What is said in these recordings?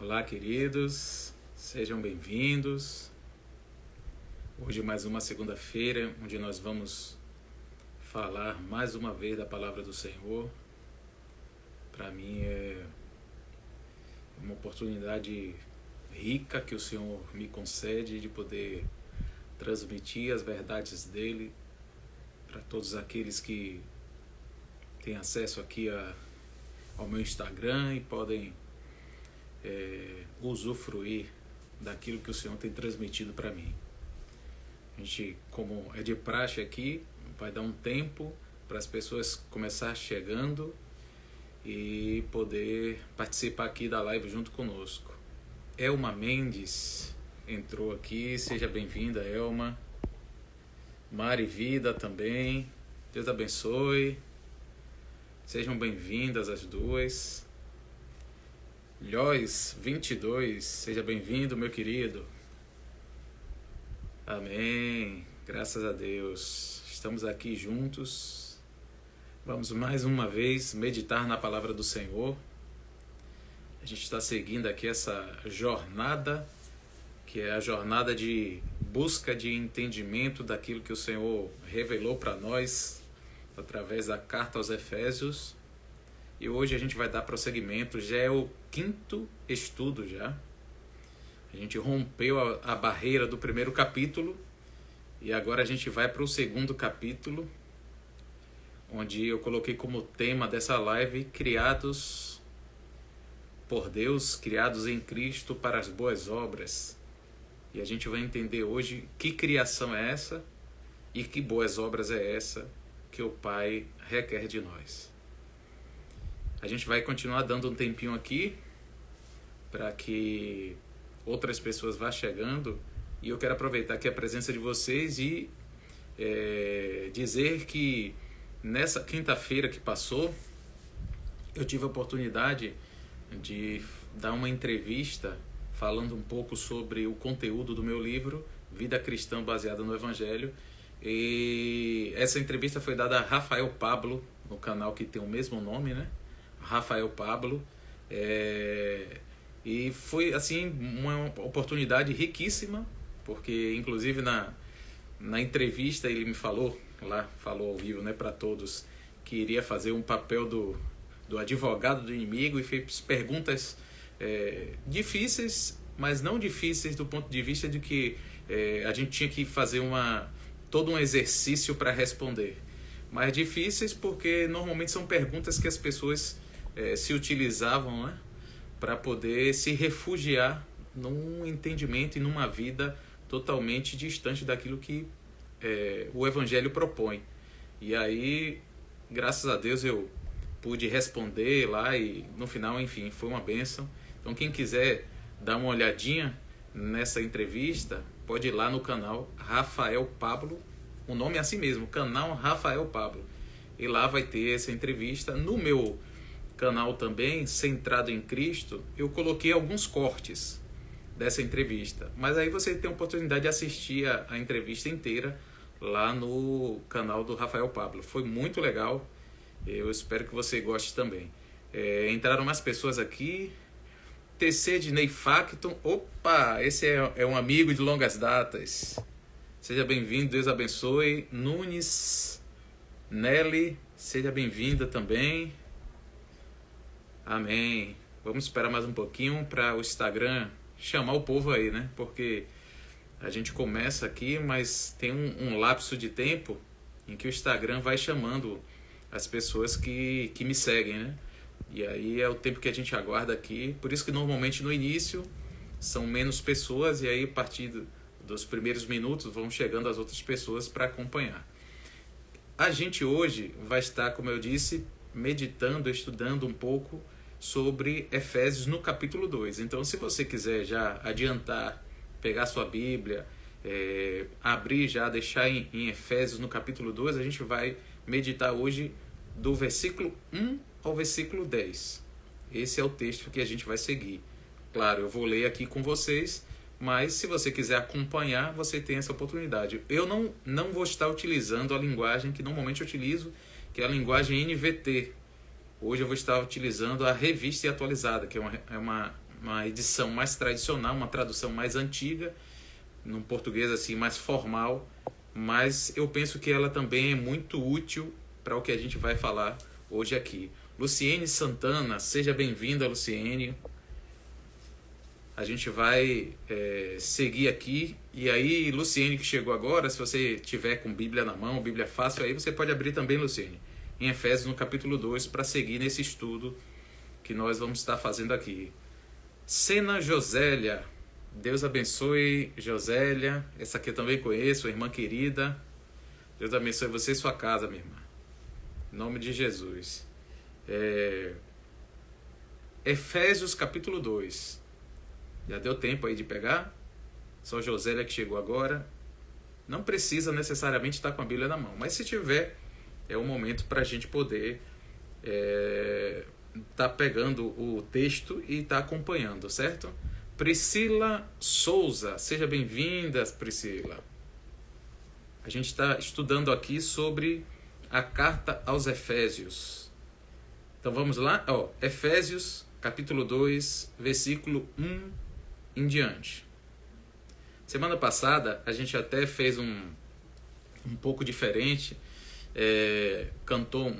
Olá, queridos, sejam bem-vindos. Hoje mais uma segunda-feira, onde nós vamos falar mais uma vez da palavra do Senhor. Para mim é uma oportunidade rica que o Senhor me concede de poder transmitir as verdades dele para todos aqueles que têm acesso aqui ao meu Instagram e podem usufruir daquilo que o Senhor tem transmitido para mim. A gente, como é de praxe aqui, vai dar um tempo para as pessoas começar chegando e poder participar aqui da live junto conosco. Elma Mendes entrou aqui, seja bem-vinda, Elma. Mari Vida também, Deus abençoe. Sejam bem-vindas as duas. Lhois 22, seja bem-vindo, meu querido. Amém, graças a Deus. Estamos aqui juntos. Vamos mais uma vez meditar na palavra do Senhor. A gente está seguindo aqui essa jornada, que é a jornada de busca de entendimento daquilo que o Senhor revelou para nós através da carta aos Efésios. E hoje a gente vai dar prosseguimento, já é o 5º estudo já. A gente rompeu a barreira do primeiro capítulo e agora a gente vai para o 2º capítulo, onde eu coloquei como tema dessa live: criados por Deus, criados em Cristo para as boas obras. E a gente vai entender hoje que criação é essa e que boas obras é essa que o Pai requer de nós. A gente vai continuar dando um tempinho aqui para que outras pessoas vá chegando, e eu quero aproveitar aqui a presença de vocês e dizer que nessa quinta-feira que passou eu tive a oportunidade de dar uma entrevista falando um pouco sobre o conteúdo do meu livro Vida Cristã Baseada no Evangelho, e essa entrevista foi dada a Rafael Pablo, no canal que tem o mesmo nome, né? Rafael Pablo, e foi assim uma oportunidade riquíssima, porque inclusive na entrevista ele me falou ao vivo, né, para todos, que iria fazer um papel do advogado do inimigo, e fez perguntas difíceis, mas não difíceis do ponto de vista de que a gente tinha que fazer todo um exercício para responder, mas difíceis porque normalmente são perguntas que as pessoas se utilizavam, né, para poder se refugiar num entendimento e numa vida totalmente distante daquilo que o Evangelho propõe. E aí, graças a Deus, eu pude responder lá e no final, enfim, foi uma bênção. Então, quem quiser dar uma olhadinha nessa entrevista, pode ir lá no canal Rafael Pablo, o nome é assim mesmo, canal Rafael Pablo. E lá vai ter essa entrevista. No meu canal também, Centrado em Cristo, eu coloquei alguns cortes dessa entrevista, mas aí você tem a oportunidade de assistir a entrevista inteira lá no canal do Rafael Pablo. Foi muito legal, eu espero que você goste também. Entraram mais pessoas aqui. TC de Ney Facton, opa, esse é um amigo de longas datas, seja bem-vindo, Deus abençoe. Nunes, Nelly, seja bem-vinda também. Amém. Vamos esperar mais um pouquinho para o Instagram chamar o povo aí, né? Porque a gente começa aqui, mas tem um lapso de tempo em que o Instagram vai chamando as pessoas que me seguem, né? E aí é o tempo que a gente aguarda aqui. Por isso que normalmente no início são menos pessoas, e aí a partir dos primeiros minutos vão chegando as outras pessoas para acompanhar. A gente hoje vai estar, como eu disse, meditando, estudando um pouco sobre Efésios no capítulo 2. Então, se você quiser já adiantar, pegar sua Bíblia, abrir já, deixar em Efésios no capítulo 2, a gente vai meditar hoje do versículo 1 ao versículo 10. Esse é o texto que a gente vai seguir. Claro, eu vou ler aqui com vocês, mas se você quiser acompanhar, você tem essa oportunidade. Eu não vou estar utilizando a linguagem que normalmente eu utilizo, que é a linguagem NVT. Hoje eu vou estar utilizando a Revista e Atualizada, que é uma uma edição mais tradicional, uma tradução mais antiga, num português assim mais formal, mas eu penso que ela também é muito útil para o que a gente vai falar hoje aqui. Luciene Santana, seja bem-vinda, Luciene. A gente vai seguir aqui. E aí, Luciene, que chegou agora, se você tiver com Bíblia na mão, Bíblia fácil, aí você pode abrir também, Luciene, em Efésios, no capítulo 2, para seguir nesse estudo que nós vamos estar fazendo aqui. Sena Josélia, Deus abençoe, Josélia. Essa aqui eu também conheço, irmã querida. Deus abençoe você e sua casa, minha irmã. Em nome de Jesus. Efésios, capítulo 2. Já deu tempo aí de pegar? Só Josélia que chegou agora. Não precisa necessariamente estar com a Bíblia na mão, mas se tiver, é o momento para a gente poder tá pegando o texto e tá acompanhando, certo? Priscila Souza, seja bem-vinda, Priscila. A gente está estudando aqui sobre a carta aos Efésios. Então vamos lá? Efésios, capítulo 2, versículo 1 em diante. Semana passada a gente até fez um pouco diferente, cantou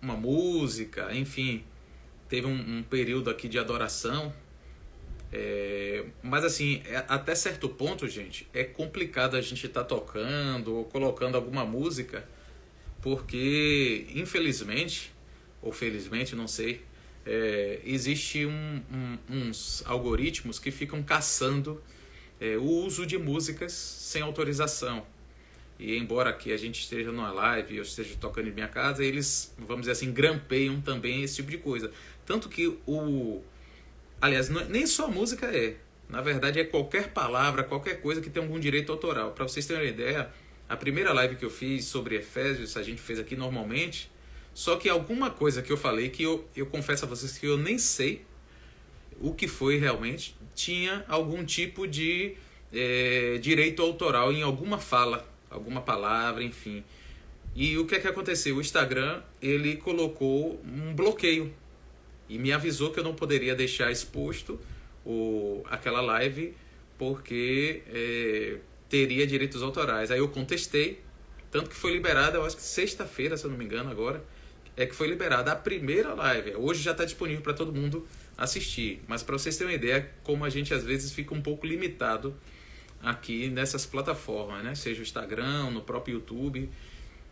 uma música, enfim, teve um período aqui de adoração, mas assim, até certo ponto, gente, é complicado a gente estar tocando ou colocando alguma música, porque infelizmente, ou felizmente, não sei, existe uns algoritmos que ficam caçando o uso de músicas sem autorização. E embora aqui a gente esteja numa live e eu esteja tocando em minha casa, eles, vamos dizer assim, grampeiam também esse tipo de coisa. Tanto que aliás, nem só música na verdade é qualquer palavra, qualquer coisa que tem algum direito autoral. Para vocês terem uma ideia, a primeira live que eu fiz sobre Efésios, a gente fez aqui normalmente, só que alguma coisa que eu falei, que eu confesso a vocês que eu nem sei o que foi realmente, tinha algum tipo de direito autoral em alguma fala, alguma palavra, enfim. E o que é que aconteceu? O Instagram, ele colocou um bloqueio e me avisou que eu não poderia deixar exposto aquela live porque teria direitos autorais. Aí eu contestei, tanto que foi liberada, eu acho que sexta-feira, se eu não me engano agora, que foi liberada a primeira live. Hoje já está disponível para todo mundo assistir. Mas para vocês terem uma ideia, como a gente às vezes fica um pouco limitado aqui nessas plataformas, né? Seja o Instagram, no próprio YouTube,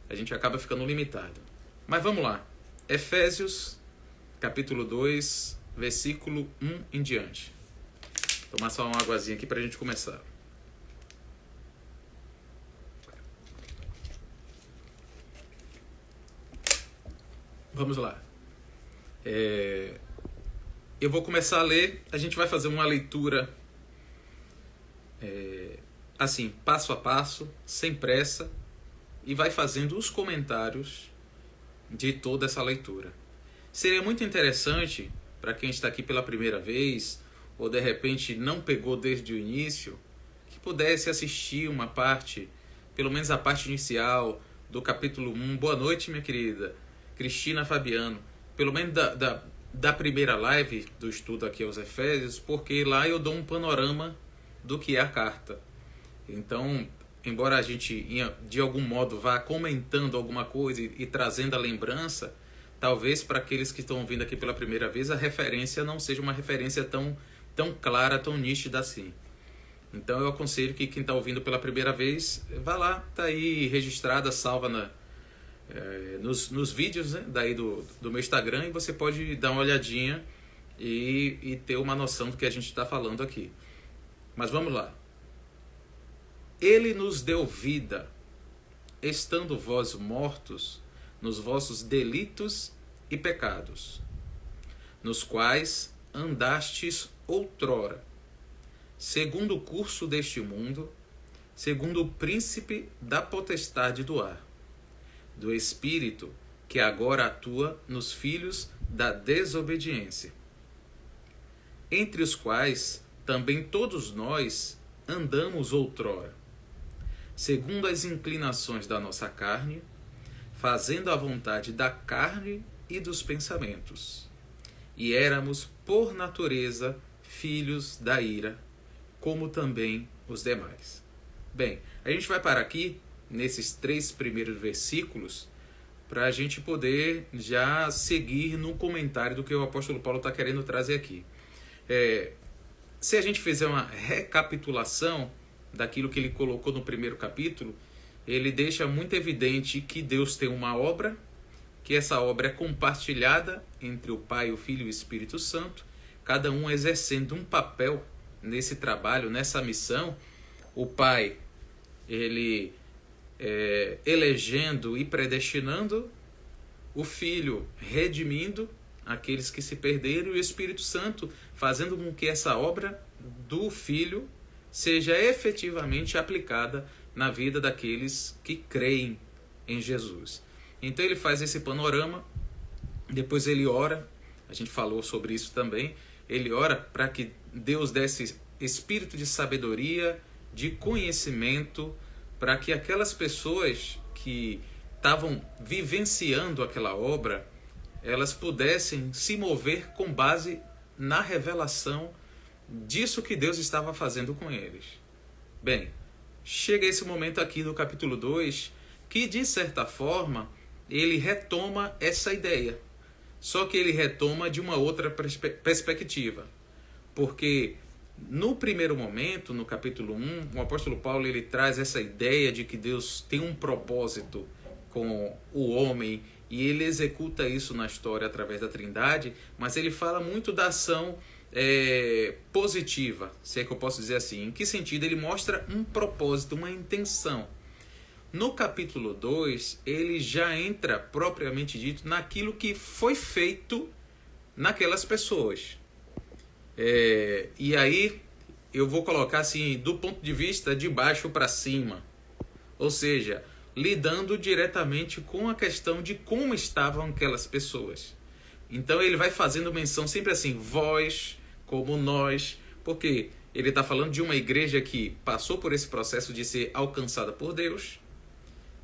a gente acaba ficando limitado. Mas vamos lá. Efésios, capítulo 2, versículo 1 em diante. Vou tomar só uma aguazinha aqui para a gente começar. Vamos lá. Eu vou começar a ler, a gente vai fazer uma leitura assim, passo a passo, sem pressa, e vai fazendo os comentários de toda essa leitura. Seria muito interessante, para quem está aqui pela primeira vez, ou de repente não pegou desde o início, que pudesse assistir uma parte, pelo menos a parte inicial do capítulo 1. Boa noite, minha querida Cristina Fabiano. Pelo menos da primeira live do estudo aqui aos Efésios, porque lá eu dou um panorama do que é a carta. Então, embora a gente de algum modo vá comentando alguma coisa e trazendo a lembrança, talvez para aqueles que estão ouvindo aqui pela primeira vez, a referência não seja uma referência tão clara, tão nítida assim. Então eu aconselho que quem está ouvindo pela primeira vez, vá lá, está aí registrada, salva nos vídeos, né, daí do meu Instagram, e você pode dar uma olhadinha e ter uma noção do que a gente está falando aqui. Mas vamos lá. Ele nos deu vida, estando vós mortos nos vossos delitos e pecados, nos quais andastes outrora, segundo o curso deste mundo, segundo o príncipe da potestade do ar, do Espírito que agora atua nos filhos da desobediência, entre os quais também todos nós andamos outrora, segundo as inclinações da nossa carne, fazendo a vontade da carne e dos pensamentos. E éramos, por natureza, filhos da ira, como também os demais. Bem, a gente vai parar aqui, nesses 3 primeiros versículos, para a gente poder já seguir no comentário do que o apóstolo Paulo está querendo trazer aqui. Se a gente fizer uma recapitulação daquilo que ele colocou no primeiro capítulo, ele deixa muito evidente que Deus tem uma obra, que essa obra é compartilhada entre o Pai, o Filho e o Espírito Santo, cada um exercendo um papel nesse trabalho, nessa missão. O Pai, ele elegendo e predestinando, o Filho redimindo aqueles que se perderam, e o Espírito Santo fazendo com que essa obra do Filho seja efetivamente aplicada na vida daqueles que creem em Jesus. Então ele faz esse panorama, depois ele ora, a gente falou sobre isso também, ele ora para que Deus desse espírito de sabedoria, de conhecimento, para que aquelas pessoas que estavam vivenciando aquela obra, elas pudessem se mover com base na revelação disso que Deus estava fazendo com eles. Bem, chega esse momento aqui no capítulo 2, que de certa forma ele retoma essa ideia. Só que ele retoma de uma outra perspectiva. Porque no primeiro momento, no capítulo 1, o apóstolo Paulo ele traz essa ideia de que Deus tem um propósito com o homem e ele executa isso na história através da Trindade, mas ele fala muito da ação positiva, se é que eu posso dizer assim. Em que sentido? Ele mostra um propósito, uma intenção. No capítulo 2, ele já entra, propriamente dito, naquilo que foi feito naquelas pessoas. E aí eu vou colocar assim, do ponto de vista de baixo para cima. Ou seja, lidando diretamente com a questão de como estavam aquelas pessoas. Então ele vai fazendo menção sempre assim, vós, como nós, porque ele está falando de uma igreja que passou por esse processo de ser alcançada por Deus,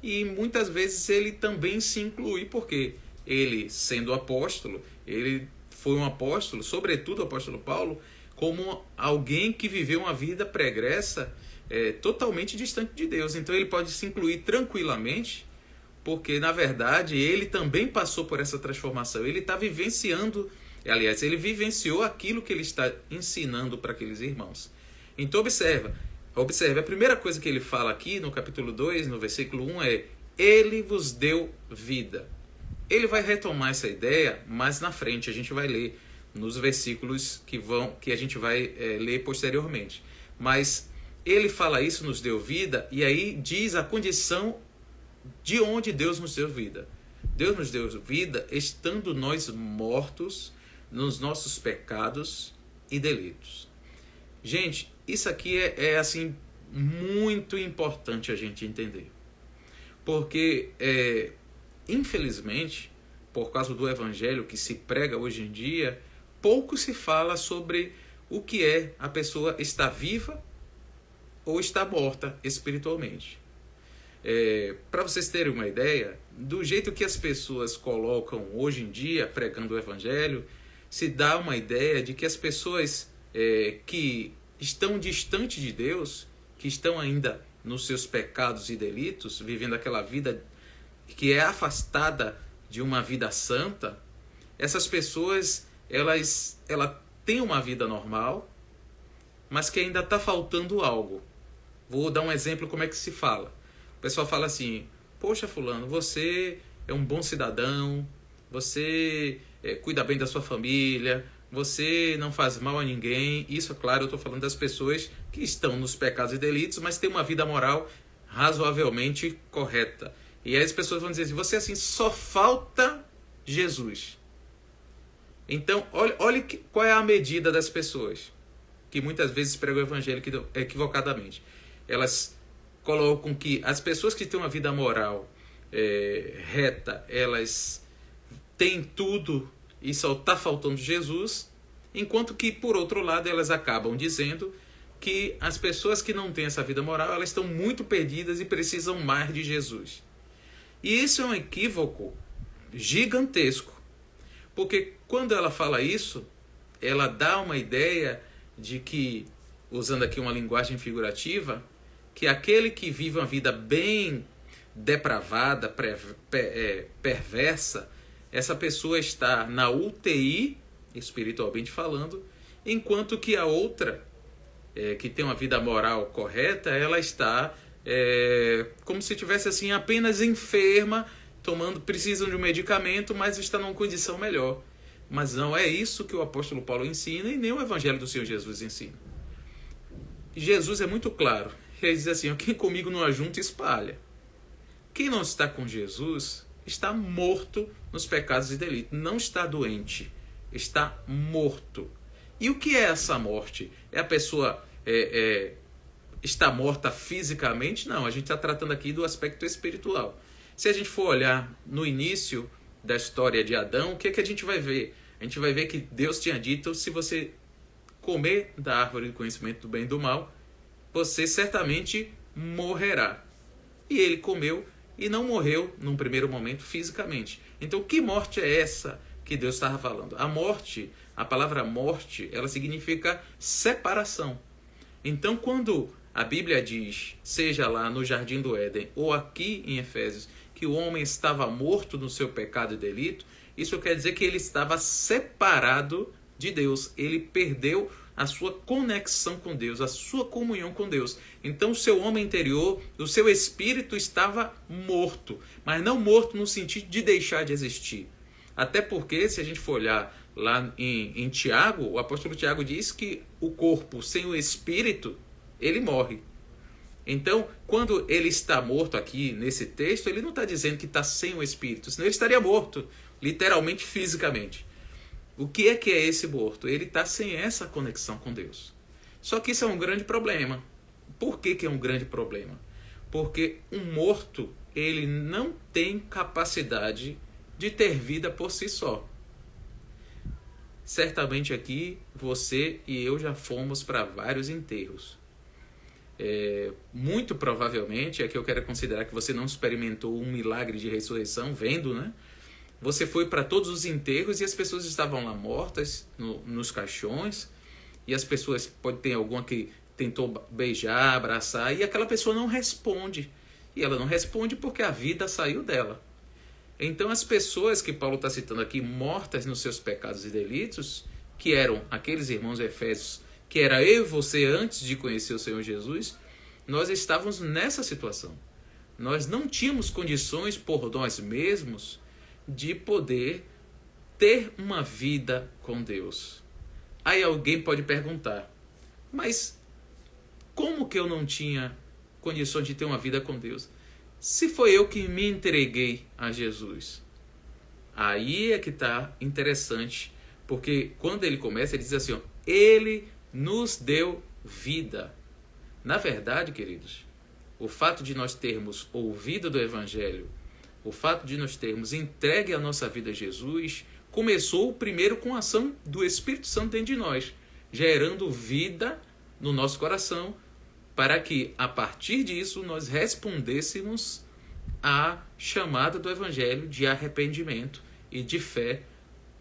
e muitas vezes ele também se inclui, porque ele, sendo apóstolo, ele foi um apóstolo, sobretudo o apóstolo Paulo, como alguém que viveu uma vida pregressa, totalmente distante de Deus. Então ele pode se incluir tranquilamente, porque na verdade ele também passou por essa transformação. Ele está vivenciando, aliás, ele vivenciou aquilo que ele está ensinando para aqueles irmãos. Então observe, a primeira coisa que ele fala aqui no capítulo 2, no versículo 1 é: ele vos deu vida. Ele vai retomar essa ideia mais na frente, a gente vai ler nos versículos que a gente vai ler posteriormente. Mas ele fala isso, nos deu vida, e aí diz a condição de onde Deus nos deu vida. Deus nos deu vida estando nós mortos nos nossos pecados e delitos. Gente, isso aqui é assim, muito importante a gente entender. Porque, infelizmente, por causa do evangelho que se prega hoje em dia, pouco se fala sobre o que é a pessoa estar viva ou estar morta espiritualmente. Para vocês terem uma ideia, do jeito que as pessoas colocam hoje em dia, pregando o evangelho, se dá uma ideia de que as pessoas que estão distantes de Deus, que estão ainda nos seus pecados e delitos, vivendo aquela vida que é afastada de uma vida santa, essas pessoas elas têm uma vida normal, mas que ainda está faltando algo. Vou dar um exemplo como é que se fala. O pessoal fala assim: poxa fulano, você é um bom cidadão, você cuida bem da sua família, você não faz mal a ninguém. Isso, é claro, eu estou falando das pessoas que estão nos pecados e delitos, mas têm uma vida moral razoavelmente correta. E aí as pessoas vão dizer assim: você assim, só falta Jesus. Então, olha qual é a medida das pessoas que muitas vezes pregam o evangelho equivocadamente. Elas colocam que as pessoas que têm uma vida moral reta, elas têm tudo e só está faltando Jesus, enquanto que, por outro lado, elas acabam dizendo que as pessoas que não têm essa vida moral, elas estão muito perdidas e precisam mais de Jesus. E isso é um equívoco gigantesco, porque quando ela fala isso, ela dá uma ideia de que, usando aqui uma linguagem figurativa, que aquele que vive uma vida bem depravada, perversa, essa pessoa está na UTI, espiritualmente falando, enquanto que a outra, que tem uma vida moral correta, ela está como se tivesse assim apenas enferma, precisam de um medicamento, mas está numa condição melhor. Mas não é isso que o apóstolo Paulo ensina e nem o evangelho do Senhor Jesus ensina. Jesus é muito claro. Ele diz assim: quem comigo não ajunta, espalha. Quem não está com Jesus está morto nos pecados e delitos. Não está doente, está morto. E o que é essa morte? É a pessoa está morta fisicamente? Não, a gente está tratando aqui do aspecto espiritual. Se a gente for olhar no início da história de Adão, o que a gente vai ver? A gente vai ver que Deus tinha dito: se você comer da árvore do conhecimento do bem e do mal, você certamente morrerá. E ele comeu e não morreu num primeiro momento fisicamente. Então, que morte é essa que Deus estava falando? A morte, a palavra morte, ela significa separação. Então, quando a Bíblia diz, seja lá no Jardim do Éden ou aqui em Efésios, que o homem estava morto no seu pecado e delito, isso quer dizer que ele estava separado de Deus. Ele perdeu a sua conexão com Deus, a sua comunhão com Deus. Então o seu homem interior, o seu espírito estava morto, mas não morto no sentido de deixar de existir. Até porque, se a gente for olhar lá em Tiago, o apóstolo Tiago diz que o corpo sem o espírito, ele morre. Então, quando ele está morto aqui nesse texto, ele não está dizendo que está sem o espírito, senão ele estaria morto, literalmente, fisicamente. O que é esse morto? Ele está sem essa conexão com Deus. Só que isso é um grande problema. Por que é um grande problema? Porque um morto, ele não tem capacidade de ter vida por si só. Certamente aqui, você e eu já fomos para vários enterros. Muito provavelmente, aqui eu quero considerar que você não experimentou um milagre de ressurreição, vendo, né? Você foi para todos os enterros e as pessoas estavam lá mortas nos caixões, e as pessoas, pode ter alguma que tentou beijar, abraçar, e aquela pessoa não responde. E ela não responde porque a vida saiu dela. Então as pessoas que Paulo está citando aqui, mortas nos seus pecados e delitos, que eram aqueles irmãos efésios, que era eu e você antes de conhecer o Senhor Jesus, nós estávamos nessa situação. Nós não tínhamos condições por nós mesmos de poder ter uma vida com Deus. Aí alguém pode perguntar: mas como que eu não tinha condições de ter uma vida com Deus? Se foi eu que me entreguei a Jesus. Aí é que está interessante, porque quando ele começa, ele diz assim: ele nos deu vida. Na verdade, queridos, o fato de nós termos ouvido do Evangelho, o fato de nós termos entregue a nossa vida a Jesus, começou primeiro com a ação do Espírito Santo dentro de nós, gerando vida no nosso coração, para que, a partir disso, nós respondêssemos à chamada do Evangelho de arrependimento e de fé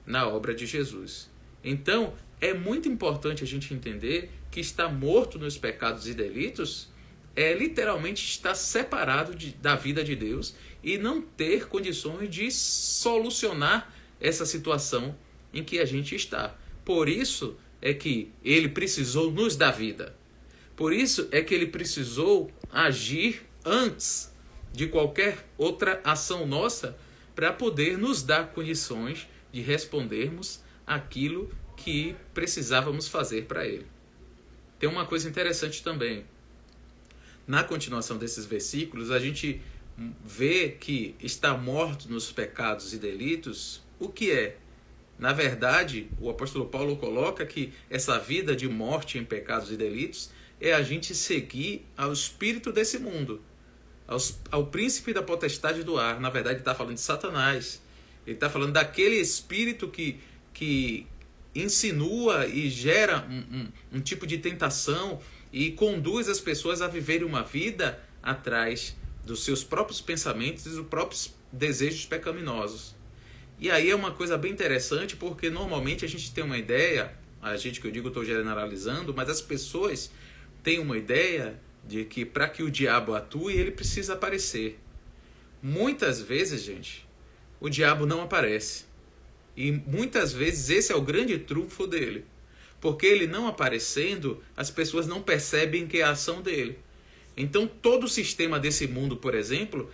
na obra de Jesus. Então, é muito importante a gente entender que estar morto nos pecados e delitos literalmente estar separado da vida de Deus e não ter condições de solucionar essa situação em que a gente está. Por isso é que ele precisou nos dar vida. Por isso é que ele precisou agir antes de qualquer outra ação nossa para poder nos dar condições de respondermos aquilo que precisávamos fazer para ele. Tem uma coisa interessante também. Na continuação desses versículos, a gente vê que está morto nos pecados e delitos, o que é? Na verdade, o apóstolo Paulo coloca que essa vida de morte em pecados e delitos é a gente seguir ao espírito desse mundo, ao príncipe da potestade do ar. Na verdade, ele está falando de Satanás. Ele está falando daquele espírito que insinua e gera um tipo de tentação e conduz as pessoas a viverem uma vida atrás dos seus próprios pensamentos e dos próprios desejos pecaminosos. E aí é uma coisa bem interessante, porque normalmente a gente tem uma ideia a gente que eu digo, estou generalizando, mas as pessoas têm uma ideia de que para que o diabo atue, ele precisa aparecer. Muitas vezes, gente, o diabo não aparece. E muitas vezes esse é o grande trunfo dele. Porque ele não aparecendo, as pessoas não percebem que é a ação dele. Então todo o sistema desse mundo, por exemplo,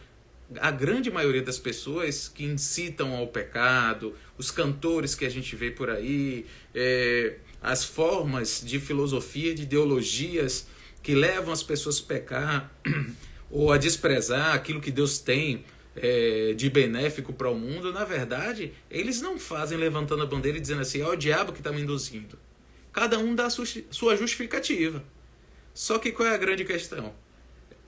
a grande maioria das pessoas que incitam ao pecado, os cantores que a gente vê por aí, as formas de filosofia, de ideologias que levam as pessoas a pecar ou a desprezar aquilo que Deus tem de benéfico para o mundo, na verdade, eles não fazem levantando a bandeira e dizendo assim, é o diabo que está me induzindo. Cada um dá a sua justificativa. Só que qual é a grande questão?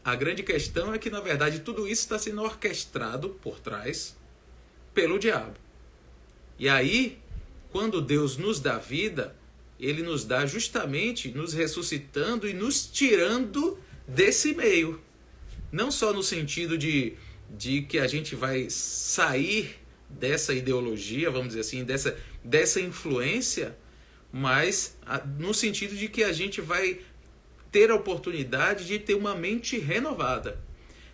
A grande questão é que, na verdade, tudo isso está sendo orquestrado por trás pelo diabo. E aí, quando Deus nos dá vida, ele nos dá justamente nos ressuscitando e nos tirando desse meio. Não só no sentido de que a gente vai sair dessa ideologia, vamos dizer assim, dessa influência, mas no sentido de que a gente vai ter a oportunidade de ter uma mente renovada.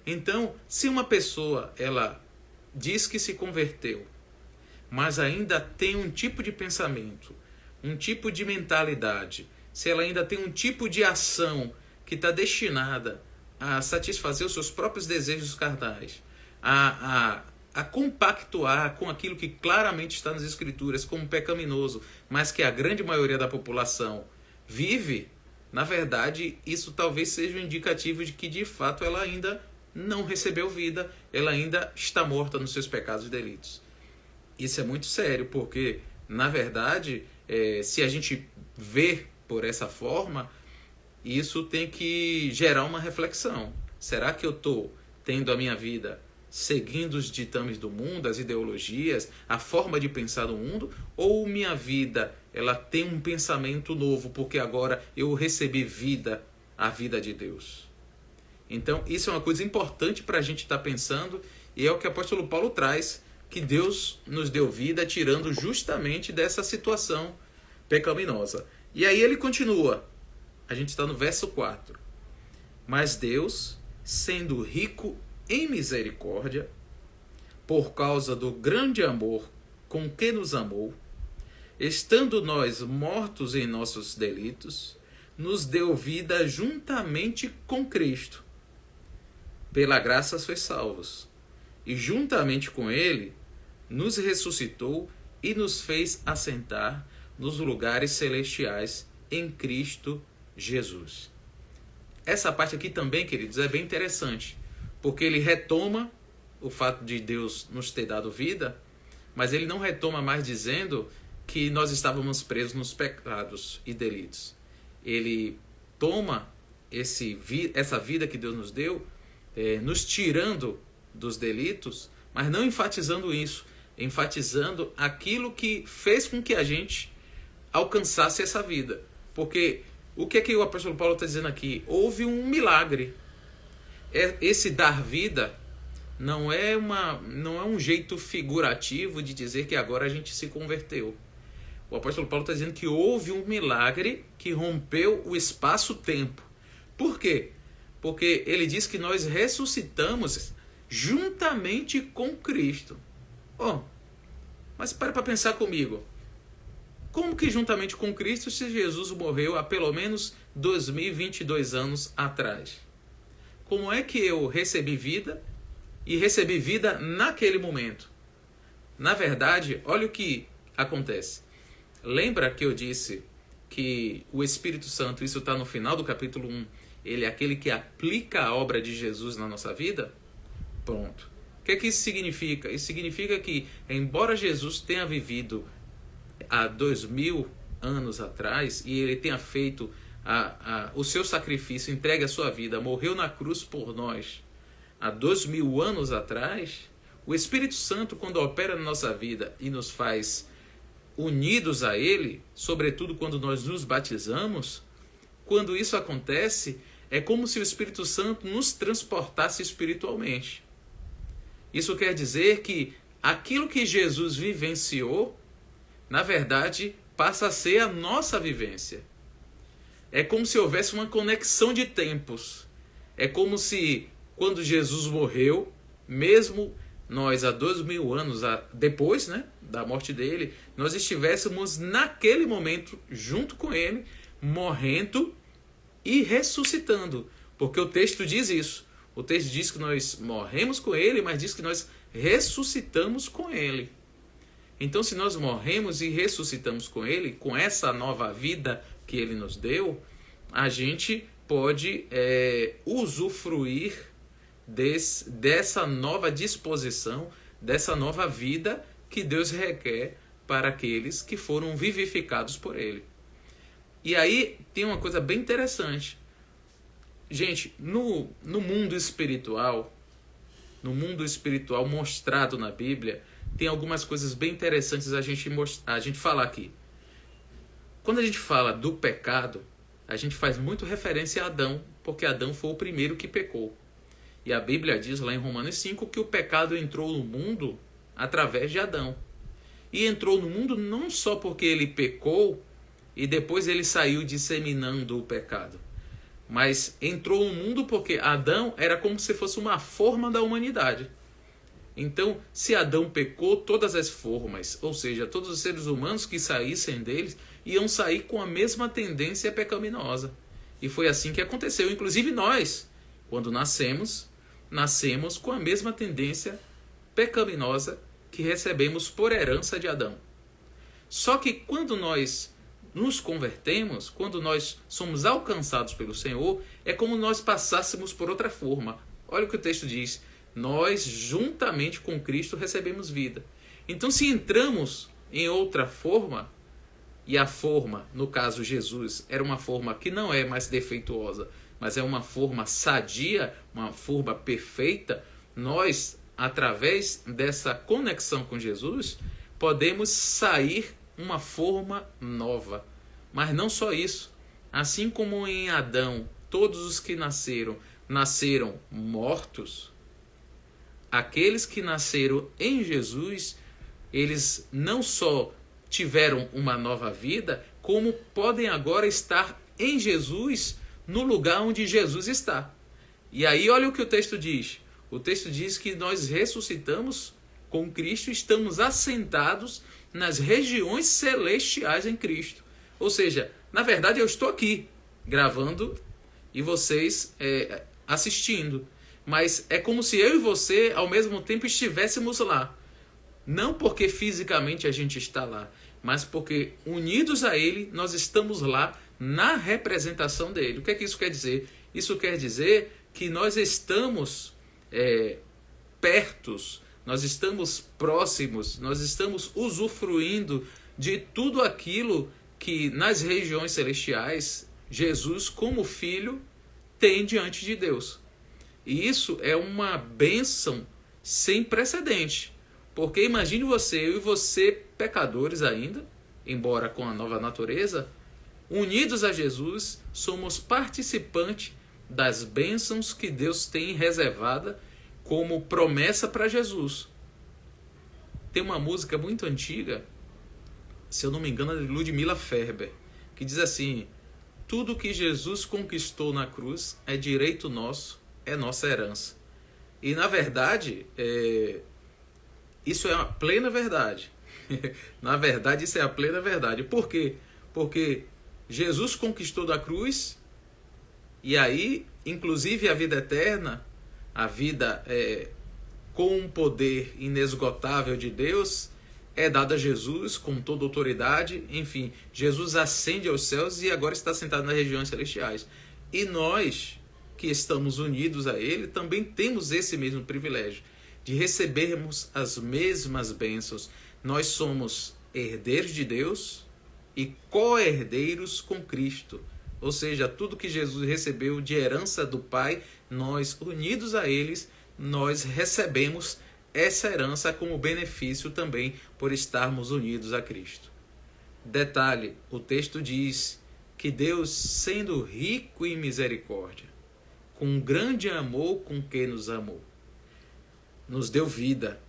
Então, se uma pessoa ela diz que se converteu, mas ainda tem um tipo de pensamento, um tipo de mentalidade, se ela ainda tem um tipo de ação que está destinada a satisfazer os seus próprios desejos carnais, a compactuar com aquilo que claramente está nas Escrituras como pecaminoso, mas que a grande maioria da população vive, na verdade, isso talvez seja um indicativo de que, de fato, ela ainda não recebeu vida, ela ainda está morta nos seus pecados e delitos. Isso é muito sério, porque, na verdade, se a gente vê por essa forma, isso tem que gerar uma reflexão. Será que eu estou tendo a minha vida seguindo os ditames do mundo, as ideologias, a forma de pensar do mundo, ou minha vida ela tem um pensamento novo, porque agora eu recebi vida, a vida de Deus? Então, isso é uma coisa importante para a gente estar pensando, e é o que o apóstolo Paulo traz, que Deus nos deu vida tirando justamente dessa situação pecaminosa. E aí ele continua, a gente está no verso 4. Mas Deus, sendo rico em misericórdia, por causa do grande amor com que nos amou, estando nós mortos em nossos delitos, nos deu vida juntamente com Cristo. Pela graça sois salvos. E juntamente com Ele, nos ressuscitou e nos fez assentar nos lugares celestiais em Cristo Jesus. Essa parte aqui também, queridos, é bem interessante, porque ele retoma o fato de Deus nos ter dado vida, mas ele não retoma mais dizendo que nós estávamos presos nos pecados e delitos. Ele toma essa vida que Deus nos deu, nos tirando dos delitos, mas não enfatizando isso, enfatizando aquilo que fez com que a gente alcançasse essa vida. Porque o que é que o apóstolo Paulo está dizendo aqui? Houve um milagre. Esse dar vida não é um jeito figurativo de dizer que agora a gente se converteu. O apóstolo Paulo está dizendo que houve um milagre que rompeu o espaço-tempo. Por quê? Porque ele diz que nós ressuscitamos juntamente com Cristo. Mas para pensar comigo. Como que juntamente com Cristo se Jesus morreu há pelo menos 2022 anos atrás? Como é que eu recebi vida e recebi vida naquele momento? Na verdade, olha o que acontece. Lembra que eu disse que o Espírito Santo, isso está no final do capítulo 1, ele é aquele que aplica a obra de Jesus na nossa vida? Pronto. O que é que isso significa? Isso significa que, embora Jesus tenha vivido há 2000 anos atrás e ele tenha feito o seu sacrifício, entregue a sua vida, morreu na cruz por nós há 2000 anos atrás, o Espírito Santo, quando opera na nossa vida e nos faz unidos a ele, sobretudo quando nós nos batizamos, quando isso acontece, é como se o Espírito Santo nos transportasse espiritualmente. Isso quer dizer que aquilo que Jesus vivenciou, na verdade, passa a ser a nossa vivência. É como se houvesse uma conexão de tempos. É como se, quando Jesus morreu, mesmo nós há 2000 anos depois, né, da morte dele, nós estivéssemos naquele momento junto com ele, morrendo e ressuscitando. Porque o texto diz isso. O texto diz que nós morremos com ele, mas diz que nós ressuscitamos com ele. Então, se nós morremos e ressuscitamos com ele, com essa nova vida que ele nos deu, a gente pode usufruir dessa nova disposição, dessa nova vida que Deus requer para aqueles que foram vivificados por ele. E aí tem uma coisa bem interessante. Gente, no mundo espiritual mostrado na Bíblia, tem algumas coisas bem interessantes a gente falar aqui. Quando a gente fala do pecado, a gente faz muito referência a Adão, porque Adão foi o primeiro que pecou. E a Bíblia diz lá em Romanos 5 que o pecado entrou no mundo através de Adão. E entrou no mundo não só porque ele pecou e depois ele saiu disseminando o pecado, mas entrou no mundo porque Adão era como se fosse uma forma da humanidade. Então, se Adão pecou, todas as formas, ou seja, todos os seres humanos que saíssem deles, iam sair com a mesma tendência pecaminosa. E foi assim que aconteceu. Inclusive nós, quando nascemos com a mesma tendência pecaminosa que recebemos por herança de Adão. Só que quando nós nos convertemos, quando nós somos alcançados pelo Senhor, é como nós passássemos por outra forma. Olha o que o texto diz: nós juntamente com Cristo recebemos vida. Então, se entramos em outra forma, e a forma, no caso Jesus, era uma forma que não é mais defeituosa, mas é uma forma sadia, uma forma perfeita, nós, através dessa conexão com Jesus, podemos sair uma forma nova. Mas não só isso. Assim como em Adão, todos os que nasceram mortos, aqueles que nasceram em Jesus, eles não só tiveram uma nova vida, como podem agora estar em Jesus, no lugar onde Jesus está. E aí olha o que o texto diz. O texto diz que nós ressuscitamos com Cristo, estamos assentados nas regiões celestiais em Cristo. Ou seja, na verdade eu estou aqui gravando e vocês assistindo. Mas é como se eu e você ao mesmo tempo estivéssemos lá. Não porque fisicamente a gente está lá, mas porque unidos a Ele nós estamos lá na representação dele. O que é que isso quer dizer? Isso quer dizer que nós estamos pertos, nós estamos próximos, nós estamos usufruindo de tudo aquilo que nas regiões celestiais Jesus, como Filho, tem diante de Deus. E isso é uma bênção sem precedente. Porque imagine você, eu e você, pecadores ainda, embora com a nova natureza, unidos a Jesus, somos participantes das bênçãos que Deus tem reservada como promessa para Jesus. Tem uma música muito antiga, se eu não me engano, é de Ludmilla Ferber, que diz assim: tudo que Jesus conquistou na cruz é direito nosso, é nossa herança. E na verdade, isso é a plena verdade. Na verdade, isso é a plena verdade. Por quê? Porque Jesus conquistou da cruz, e aí, inclusive a vida eterna, a vida com um poder inesgotável de Deus, é dada a Jesus com toda autoridade. Enfim, Jesus ascende aos céus e agora está sentado nas regiões celestiais. E nós, que estamos unidos a Ele, também temos esse mesmo privilégio de recebermos as mesmas bênçãos. Nós somos herdeiros de Deus e co-herdeiros com Cristo. Ou seja, tudo que Jesus recebeu de herança do Pai, nós, unidos a eles, nós recebemos essa herança como benefício também por estarmos unidos a Cristo. Detalhe, o texto diz que Deus, sendo rico em misericórdia, com grande amor com quem nos amou, nos deu vida.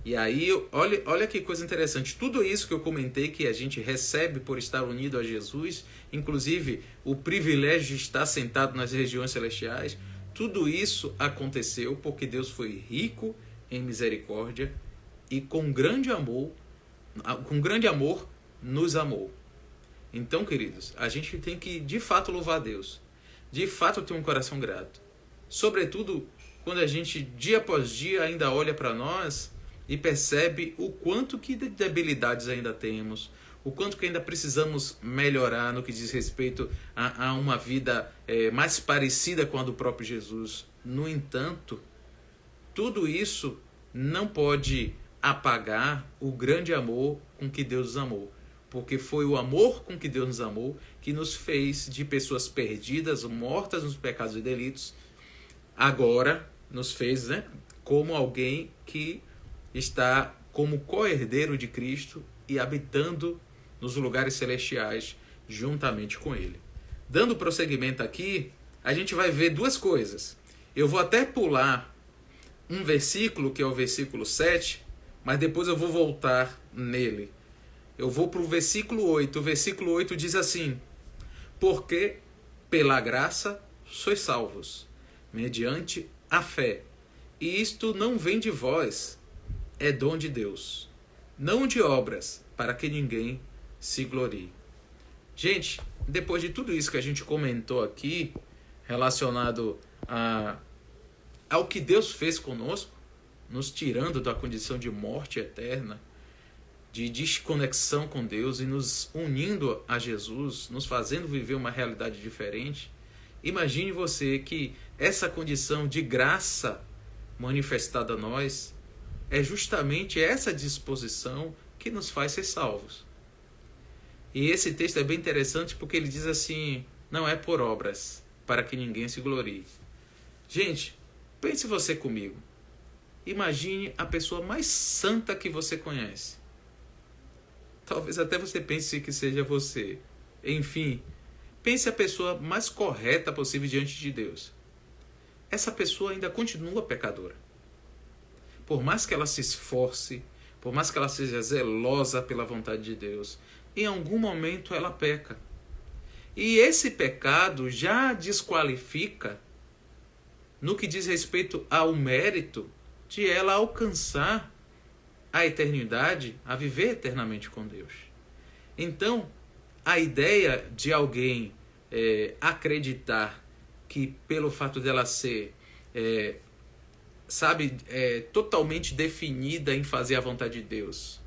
E aí, olha que coisa interessante. Tudo isso que eu comentei que a gente recebe por estar unido a Jesus, inclusive o privilégio de estar sentado nas regiões celestiais, tudo isso aconteceu porque Deus foi rico em misericórdia e com grande amor nos amou. Então, queridos, a gente tem que de fato louvar a Deus, de fato ter um coração grato. Sobretudo quando a gente dia após dia ainda olha para nós e percebe o quanto que de debilidades ainda temos, o quanto que ainda precisamos melhorar no que diz respeito a uma vida mais parecida com a do próprio Jesus. No entanto, tudo isso não pode apagar o grande amor com que Deus nos amou. Porque foi o amor com que Deus nos amou que nos fez de pessoas perdidas, mortas nos pecados e delitos, agora nos fez, como alguém que está como co-herdeiro de Cristo e habitando nos lugares celestiais juntamente com Ele. Dando prosseguimento aqui, a gente vai ver duas coisas. Eu vou até pular um versículo, que é o versículo 7, mas depois eu vou voltar nele. Eu vou para o versículo 8. O versículo 8 diz assim: porque pela graça sois salvos, mediante a fé. E isto não vem de vós, é dom de Deus, não de obras, para que ninguém se glorie. Gente, depois de tudo isso que a gente comentou aqui, relacionado ao que Deus fez conosco, nos tirando da condição de morte eterna, de desconexão com Deus e nos unindo a Jesus, nos fazendo viver uma realidade diferente, imagine você que essa condição de graça manifestada a nós é justamente essa disposição que nos faz ser salvos. E esse texto é bem interessante porque ele diz assim: não é por obras, para que ninguém se glorie. Gente, pense você comigo. Imagine a pessoa mais santa que você conhece. Talvez até você pense que seja você. Enfim, pense a pessoa mais correta possível diante de Deus. Essa pessoa ainda continua pecadora. Por mais que ela se esforce, por mais que ela seja zelosa pela vontade de Deus, em algum momento ela peca. E esse pecado já desqualifica, no que diz respeito ao mérito, de ela alcançar a eternidade, a viver eternamente com Deus. Então, a ideia de alguém acreditar que pelo fato dela ser, totalmente definida em fazer a vontade de Deus,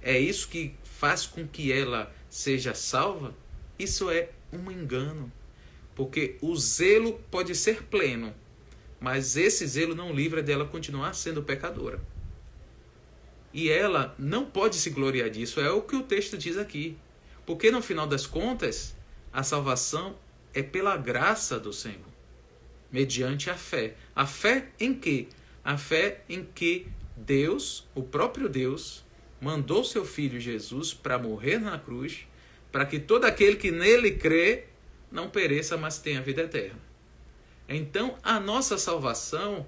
é isso que faz com que ela seja salva, isso é um engano. Porque o zelo pode ser pleno, mas esse zelo não livra dela continuar sendo pecadora. E ela não pode se gloriar disso, é o que o texto diz aqui. Porque no final das contas, a salvação é pela graça do Senhor, mediante a fé. A fé em quê? A fé em que Deus, o próprio Deus, mandou seu Filho Jesus para morrer na cruz, para que todo aquele que nele crê não pereça, mas tenha vida eterna. Então, a nossa salvação,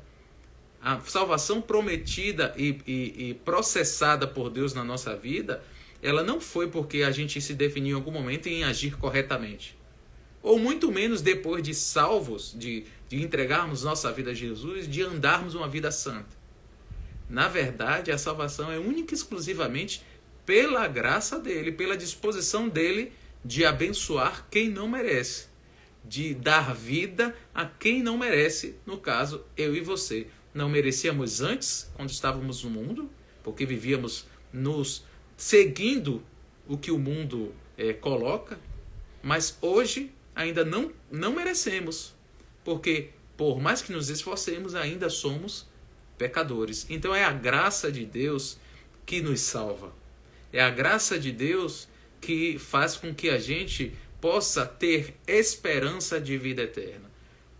a salvação prometida e processada por Deus na nossa vida, ela não foi porque a gente se definiu em algum momento em agir corretamente. Ou muito menos depois de salvos, de entregarmos nossa vida a Jesus, de andarmos uma vida santa. Na verdade, a salvação é única e exclusivamente pela graça dele, pela disposição dele de abençoar quem não merece, de dar vida a quem não merece, no caso, eu e você. Não merecíamos antes, quando estávamos no mundo, porque vivíamos nos seguindo o que o mundo coloca, mas hoje ainda não merecemos, porque por mais que nos esforcemos, ainda somos pecadores. Então é a graça de Deus que nos salva. É a graça de Deus que faz com que a gente possa ter esperança de vida eterna.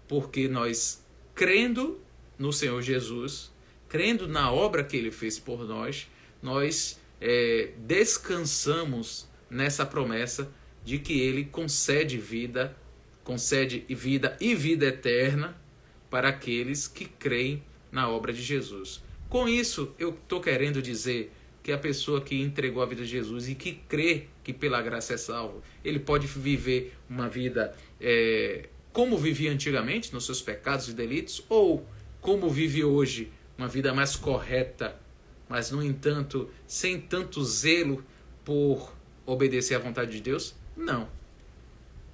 Porque nós, crendo no Senhor Jesus, crendo na obra que Ele fez por nós, nós descansamos nessa promessa de que Ele concede vida e vida eterna para aqueles que creem na obra de Jesus. Com isso, eu estou querendo dizer que a pessoa que entregou a vida a Jesus e que crê que pela graça é salvo, ele pode viver uma vida como vivia antigamente, nos seus pecados e delitos, ou como vive hoje, uma vida mais correta, mas, no entanto, sem tanto zelo por obedecer à vontade de Deus? Não.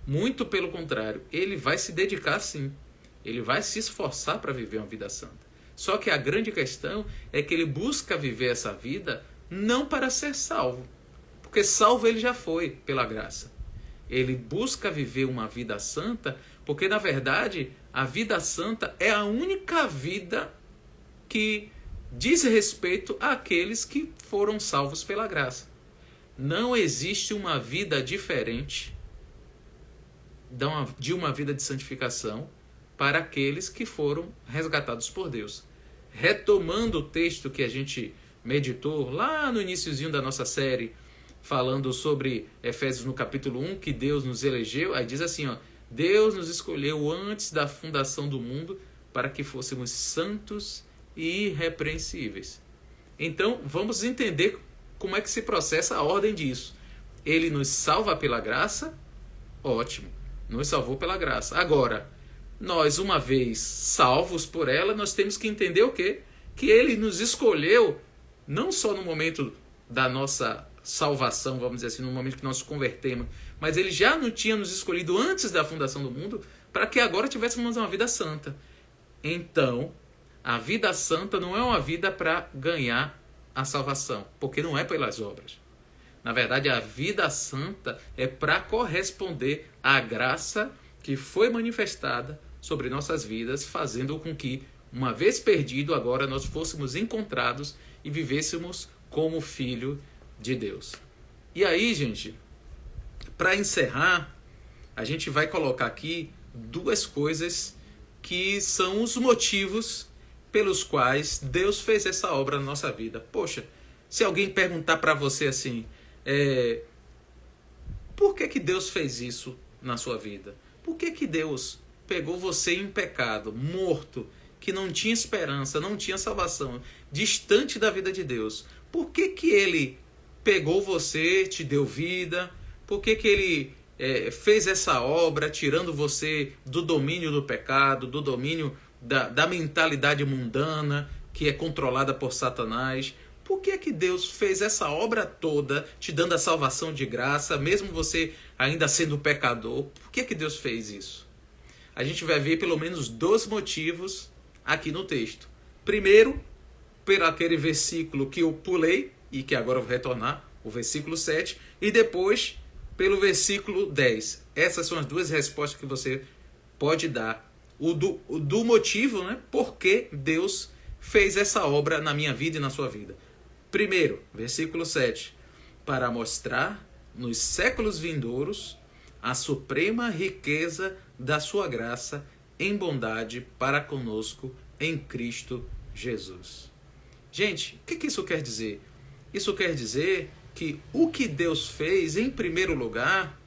Muito pelo contrário, ele vai se dedicar sim. Ele vai se esforçar para viver uma vida santa. Só que a grande questão é que ele busca viver essa vida não para ser salvo. Porque salvo ele já foi pela graça. Ele busca viver uma vida santa porque, na verdade, a vida santa é a única vida que diz respeito àqueles que foram salvos pela graça. Não existe uma vida diferente de uma vida de santificação para aqueles que foram resgatados por Deus. Retomando o texto que a gente meditou lá no iniciozinho da nossa série, falando sobre Efésios no capítulo 1, que Deus nos elegeu, aí diz assim, ó, Deus nos escolheu antes da fundação do mundo para que fôssemos santos e irrepreensíveis. Então, vamos entender como é que se processa a ordem disso. Ele nos salva pela graça? Ótimo, nos salvou pela graça. Agora, nós, uma vez salvos por ela, nós temos que entender o quê? Que ele nos escolheu não só no momento da nossa salvação, vamos dizer assim, no momento que nós nos convertemos, mas ele já não tinha nos escolhido antes da fundação do mundo para que agora tivéssemos uma vida santa. Então, a vida santa não é uma vida para ganhar a salvação, porque não é pelas obras. Na verdade, a vida santa é para corresponder à graça que foi manifestada sobre nossas vidas, fazendo com que, uma vez perdido, agora nós fôssemos encontrados e vivêssemos como filho de Deus. E aí, gente, para encerrar, a gente vai colocar aqui duas coisas que são os motivos pelos quais Deus fez essa obra na nossa vida. Poxa, se alguém perguntar para você assim, por que Deus fez isso na sua vida? Por que Deus pegou você em pecado, morto, que não tinha esperança, não tinha salvação, distante da vida de Deus? Por que Ele pegou você, te deu vida? Por que Ele fez essa obra, tirando você do domínio do pecado, do domínio da mentalidade mundana, que é controlada por Satanás? Por que Deus fez essa obra toda, te dando a salvação de graça, mesmo você ainda sendo pecador? Por que Deus fez isso? A gente vai ver pelo menos dois motivos aqui no texto. Primeiro, por aquele versículo que eu pulei, e que agora eu vou retornar, o versículo 7, e depois pelo versículo 10. Essas são as duas respostas que você pode dar. O do motivo, né? Por que Deus fez essa obra na minha vida e na sua vida. Primeiro, versículo 7. Para mostrar nos séculos vindouros a suprema riqueza da sua graça em bondade para conosco em Cristo Jesus. Gente, o que isso quer dizer? Isso quer dizer que o que Deus fez, em primeiro lugar,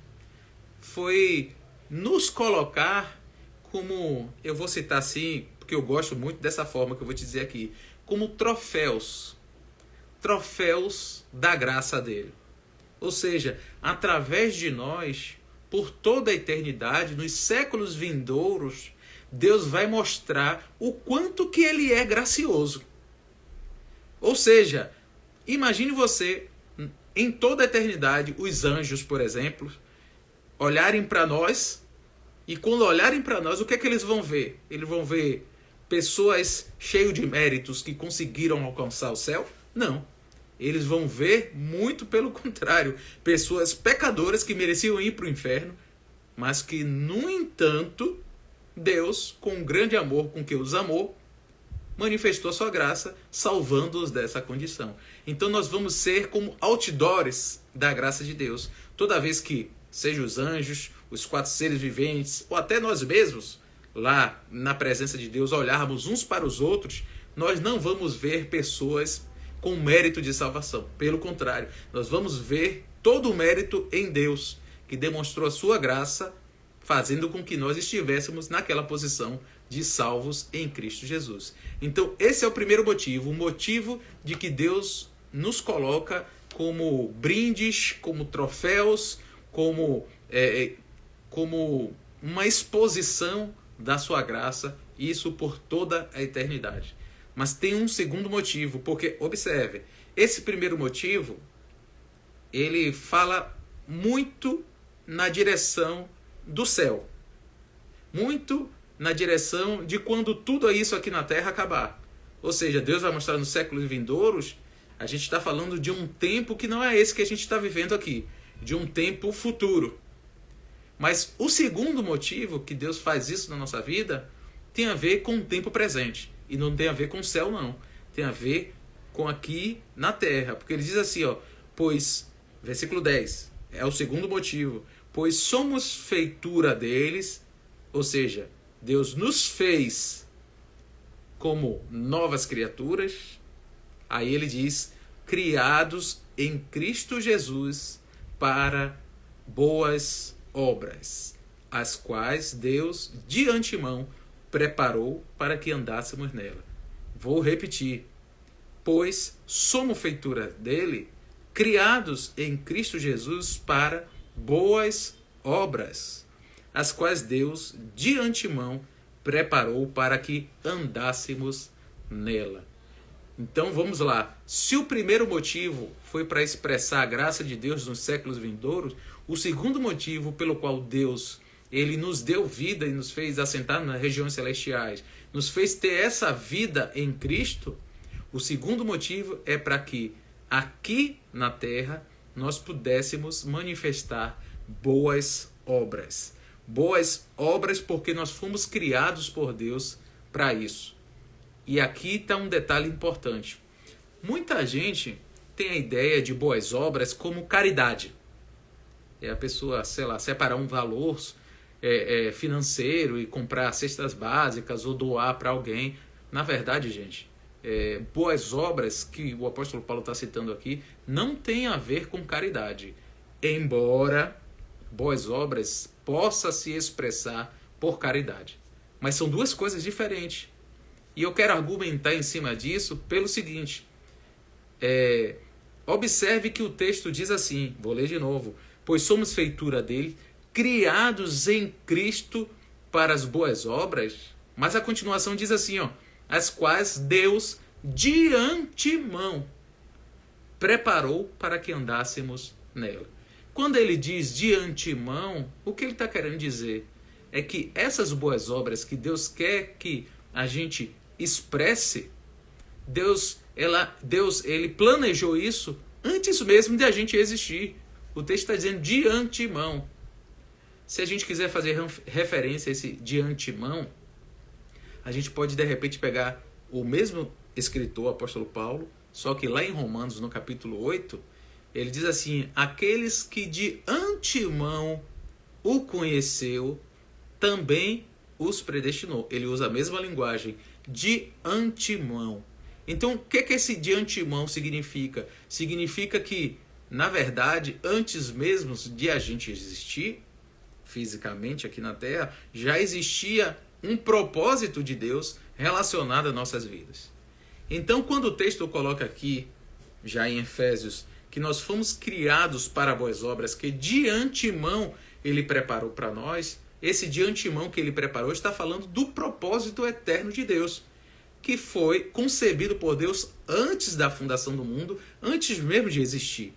foi nos colocar como, eu vou citar assim, porque eu gosto muito dessa forma que eu vou te dizer aqui, como troféus da graça dele. Ou seja, através de nós, por toda a eternidade, nos séculos vindouros, Deus vai mostrar o quanto que ele é gracioso. Ou seja, imagine você, em toda a eternidade, os anjos, por exemplo, olharem para nós, e quando olharem para nós, o que é que eles vão ver? Eles vão ver pessoas cheias de méritos que conseguiram alcançar o céu? Não. Eles vão ver, muito pelo contrário, pessoas pecadoras que mereciam ir para o inferno, mas que, no entanto, Deus, com um grande amor com que os amou, manifestou a sua graça, salvando-os dessa condição. Então nós vamos ser como outdoors da graça de Deus. Toda vez que, seja os anjos, os quatro seres viventes, ou até nós mesmos, lá na presença de Deus, olharmos uns para os outros, nós não vamos ver pessoas com mérito de salvação. Pelo contrário, nós vamos ver todo o mérito em Deus, que demonstrou a sua graça, fazendo com que nós estivéssemos naquela posição de salvos em Cristo Jesus. Então, esse é o primeiro motivo, o motivo de que Deus nos coloca como brindes, como troféus, como uma exposição da sua graça, isso por toda a eternidade. Mas tem um segundo motivo, porque, observe, esse primeiro motivo, ele fala muito na direção do céu. Muito na direção de quando tudo isso aqui na terra acabar. Ou seja, Deus vai mostrar nos séculos vindouros, a gente está falando de um tempo que não é esse que a gente está vivendo aqui, de um tempo futuro. Mas o segundo motivo que Deus faz isso na nossa vida tem a ver com o tempo presente. E não tem a ver com o céu, não. Tem a ver com aqui na terra. Porque ele diz assim, ó, pois, versículo 10, é o segundo motivo. Pois somos feitura deles, ou seja, Deus nos fez como novas criaturas. Aí ele diz, criados em Cristo Jesus para boas obras, as quais Deus de antemão preparou para que andássemos nela. Vou repetir. Pois somos feitura dele, criados em Cristo Jesus para boas obras, as quais Deus de antemão preparou para que andássemos nela. Então vamos lá. Se o primeiro motivo foi para expressar a graça de Deus nos séculos vindouros, o segundo motivo pelo qual Deus ele nos deu vida e nos fez assentar nas regiões celestiais, nos fez ter essa vida em Cristo, o segundo motivo é para que aqui na terra nós pudéssemos manifestar boas obras. Boas obras porque nós fomos criados por Deus para isso. E aqui está um detalhe importante. Muita gente tem a ideia de boas obras como caridade. É a pessoa, sei lá, separar um valor financeiro e comprar cestas básicas ou doar para alguém. Na verdade, gente, boas obras que o apóstolo Paulo está citando aqui não tem a ver com caridade. Embora boas obras possa se expressar por caridade. Mas são duas coisas diferentes. E eu quero argumentar em cima disso pelo seguinte. Observe que o texto diz assim, vou ler de novo. Pois somos feitura dele, criados em Cristo para as boas obras. Mas a continuação diz assim, ó, as quais Deus de antemão preparou para que andássemos nela. Quando ele diz de antemão, o que ele está querendo dizer é que essas boas obras que Deus quer que a gente expresse, Deus ele planejou isso antes mesmo de a gente existir. O texto está dizendo de antemão. Se a gente quiser fazer referência a esse de antemão, a gente pode de repente pegar o mesmo escritor, apóstolo Paulo, só que lá em Romanos, no capítulo 8, ele diz assim, aqueles que de antemão o conheceu, também os predestinou. Ele usa a mesma linguagem, de antemão. Então, o que esse de antemão significa? Significa que, na verdade, antes mesmo de a gente existir, fisicamente aqui na Terra, já existia um propósito de Deus relacionado às nossas vidas. Então, quando o texto coloca aqui, já em Efésios, que nós fomos criados para boas obras, que de antemão ele preparou para nós, esse de antemão que ele preparou está falando do propósito eterno de Deus, que foi concebido por Deus antes da fundação do mundo, antes mesmo de existir.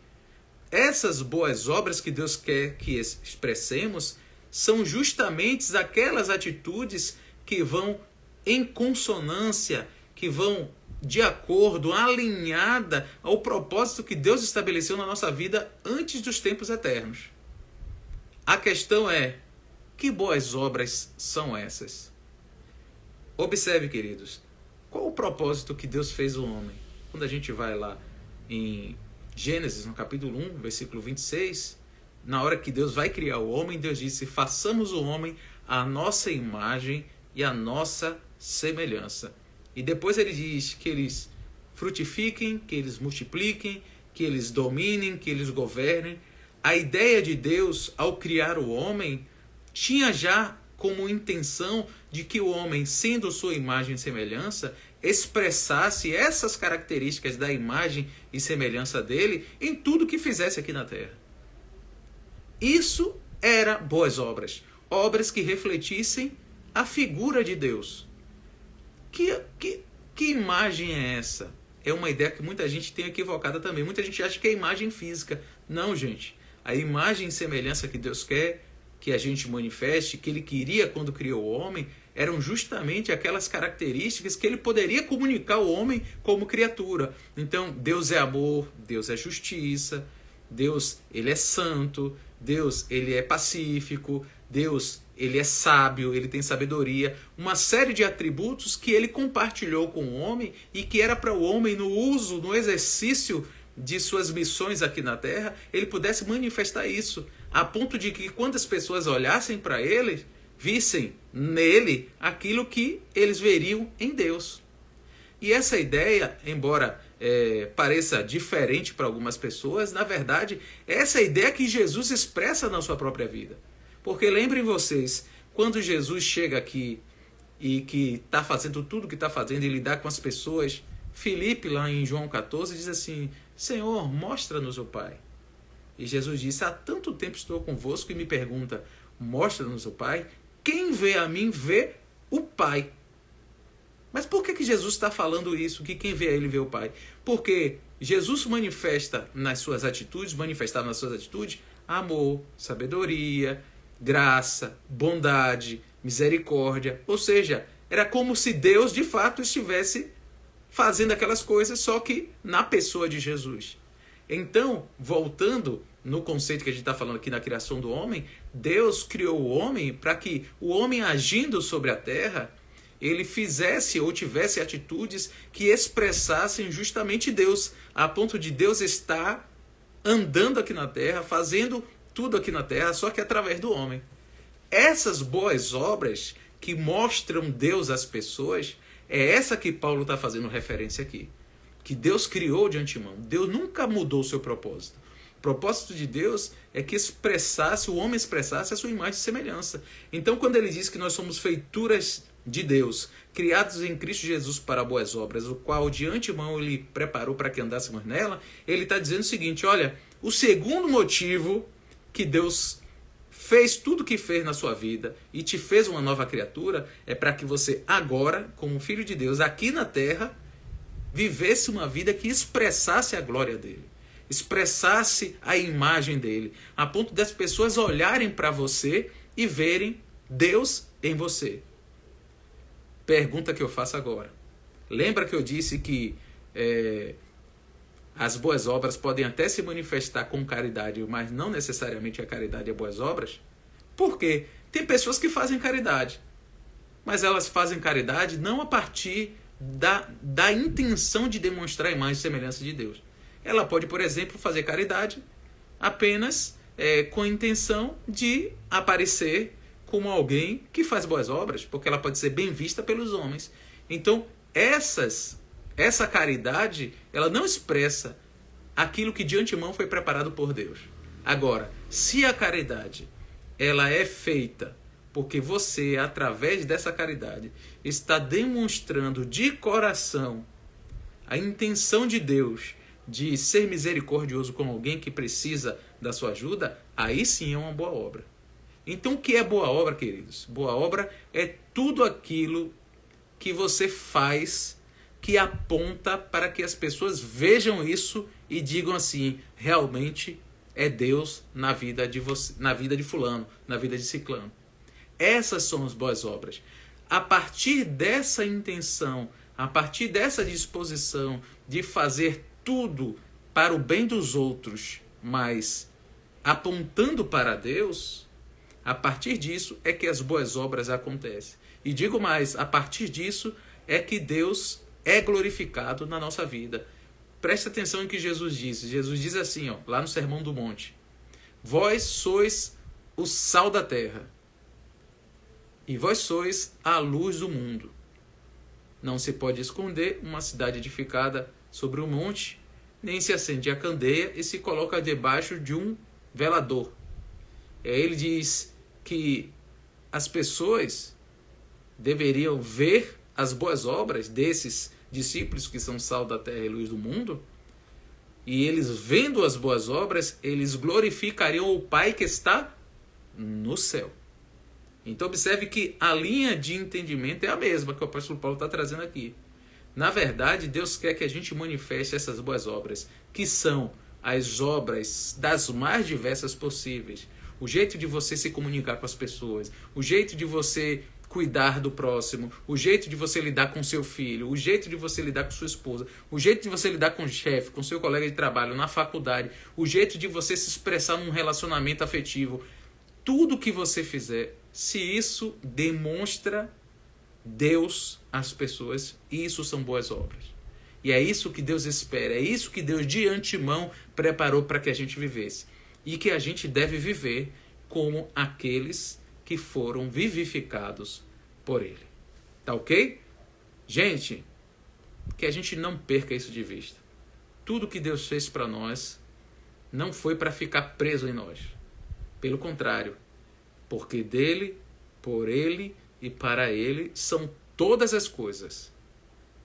Essas boas obras que Deus quer que expressemos são justamente aquelas atitudes que vão em consonância, que vão de acordo, alinhada ao propósito que Deus estabeleceu na nossa vida antes dos tempos eternos. A questão é, que boas obras são essas? Observe, queridos, qual o propósito que Deus fez o homem? Quando a gente vai lá em Gênesis, no capítulo 1, versículo 26, na hora que Deus vai criar o homem, Deus disse, façamos o homem à nossa imagem e à nossa semelhança. E depois ele diz que eles frutifiquem, que eles multipliquem, que eles dominem, que eles governem. A ideia de Deus, ao criar o homem, tinha já como intenção de que o homem, sendo sua imagem e semelhança, expressasse essas características da imagem e semelhança dele em tudo que fizesse aqui na terra. Isso era boas obras. Obras que refletissem a figura de Deus. Que imagem é essa? É uma ideia que muita gente tem equivocada também. Muita gente acha que é imagem física. Não, gente. A imagem e semelhança que Deus quer que a gente manifeste, que Ele queria quando criou o homem, eram justamente aquelas características que Ele poderia comunicar ao homem como criatura. Então, Deus é amor, Deus é justiça, Deus, Ele é santo, Deus, Ele é pacífico, Deus, Ele é sábio, Ele tem sabedoria, uma série de atributos que Ele compartilhou com o homem e que era para o homem no uso, no exercício de suas missões aqui na Terra, Ele pudesse manifestar isso, a ponto de que quando as pessoas olhassem para Ele, vissem nele aquilo que eles veriam em Deus. E essa ideia, embora pareça diferente para algumas pessoas, na verdade, essa é a ideia que Jesus expressa na sua própria vida. Porque lembrem vocês, quando Jesus chega aqui e que está fazendo tudo o que está fazendo e lidar com as pessoas, Filipe, lá em João 14, diz assim: Senhor, mostra-nos o Pai. E Jesus disse: há tanto tempo estou convosco e me pergunta: mostra-nos o Pai? Quem vê a mim vê o Pai. Mas por que Jesus está falando isso, que quem vê a ele vê o Pai? Porque Jesus manifestava nas suas atitudes amor, sabedoria, graça, bondade, misericórdia. Ou seja, era como se Deus de fato estivesse fazendo aquelas coisas, só que na pessoa de Jesus. Então, voltando no conceito que a gente está falando aqui na criação do homem, Deus criou o homem para que o homem, agindo sobre a terra, ele fizesse ou tivesse atitudes que expressassem justamente Deus, a ponto de Deus estar andando aqui na terra, fazendo tudo aqui na terra, só que através do homem. Essas boas obras que mostram Deus às pessoas, é essa que Paulo está fazendo referência aqui. Que Deus criou de antemão. Deus nunca mudou o seu propósito. O propósito de Deus é que o homem expressasse a sua imagem e semelhança. Então, quando ele diz que nós somos feituras de Deus, criados em Cristo Jesus para boas obras, o qual de antemão ele preparou para que andássemos nela, ele está dizendo o seguinte: olha, o segundo motivo que Deus fez tudo o que fez na sua vida e te fez uma nova criatura é para que você agora, como filho de Deus, aqui na terra, vivesse uma vida que expressasse a glória dele, expressasse a imagem dele, a ponto das pessoas olharem para você e verem Deus em você. Pergunta que eu faço agora. Lembra que eu disse que as boas obras podem até se manifestar com caridade, mas não necessariamente a caridade é boas obras? Por quê? Tem pessoas que fazem caridade, mas elas fazem caridade não a partir da intenção de demonstrar a imagem e semelhança de Deus. Ela pode, por exemplo, fazer caridade apenas com a intenção de aparecer como alguém que faz boas obras, porque ela pode ser bem vista pelos homens. Então, essa caridade, ela não expressa aquilo que de antemão foi preparado por Deus. Agora, se a caridade ela é feita porque você, através dessa caridade, está demonstrando de coração a intenção de Deus de ser misericordioso com alguém que precisa da sua ajuda, aí sim é uma boa obra. Então, o que é boa obra, queridos? Boa obra é tudo aquilo que você faz que aponta para que as pessoas vejam isso e digam assim: realmente é Deus na vida de você, na vida de fulano, na vida de ciclano. Essas são as boas obras. A partir dessa intenção, a partir dessa disposição de fazer tudo para o bem dos outros, mas apontando para Deus, a partir disso é que as boas obras acontecem. E digo mais, a partir disso é que Deus é glorificado na nossa vida. Preste atenção em que Jesus disse. Jesus diz assim, lá no Sermão do Monte: vós sois o sal da terra, e vós sois a luz do mundo. Não se pode esconder uma cidade edificada sobre um monte, nem se acende a candeia e se coloca debaixo de um velador. Ele diz que as pessoas deveriam ver as boas obras desses discípulos que são sal da terra e luz do mundo, e eles vendo as boas obras, eles glorificariam o Pai que está no céu. Então observe que a linha de entendimento é a mesma que o apóstolo Paulo está trazendo aqui. Na verdade, Deus quer que a gente manifeste essas boas obras, que são as obras das mais diversas possíveis. O jeito de você se comunicar com as pessoas, o jeito de você cuidar do próximo, o jeito de você lidar com seu filho, o jeito de você lidar com sua esposa, o jeito de você lidar com o chefe, com seu colega de trabalho, na faculdade, o jeito de você se expressar num relacionamento afetivo. Tudo que você fizer, se isso demonstra Deus às pessoas, isso são boas obras. E é isso que Deus espera, é isso que Deus de antemão preparou para que a gente vivesse. E que a gente deve viver como aqueles que foram vivificados por Ele. Tá ok? Gente, que a gente não perca isso de vista. Tudo que Deus fez para nós não foi para ficar preso em nós. Pelo contrário, porque dele, por Ele e para Ele são todas as coisas.